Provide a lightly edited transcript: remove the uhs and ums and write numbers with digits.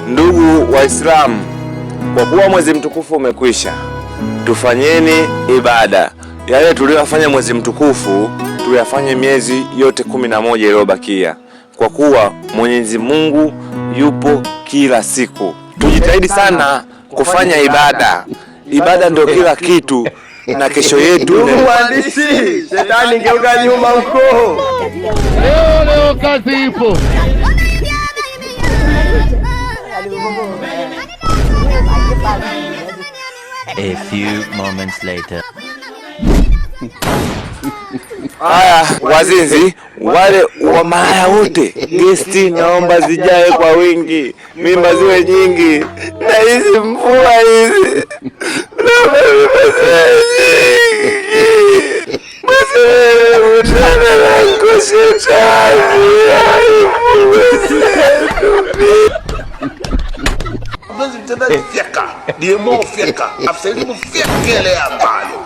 Ndugu Waislamu, kwa kuwa mwezi mtukufu umekwisha, tufanyeni ibada. Yale tuliyofanya mwezi mtukufu tuyafanye miezi yote 11 iliyobakia, kwa kuwa Mwenyezi Mungu yupo kila siku. Tujitahidi sana kufanya ibada. Ibada ndio kila kitu, na kesho yetu. Mwandishi, shetani geuka nyuma huko. Leo kazi ipo. A few moments later. Haya, wazinzi wale wa malaya wote, gesti naomba zijae kwa wingi, mimba ziwe nyingi, na hizi mvua hizi naomba mimba ziwe nyingi. Mtana na kushetani mtendaji fyeka, DMO fyeka, afisa elimu fyekele ambayo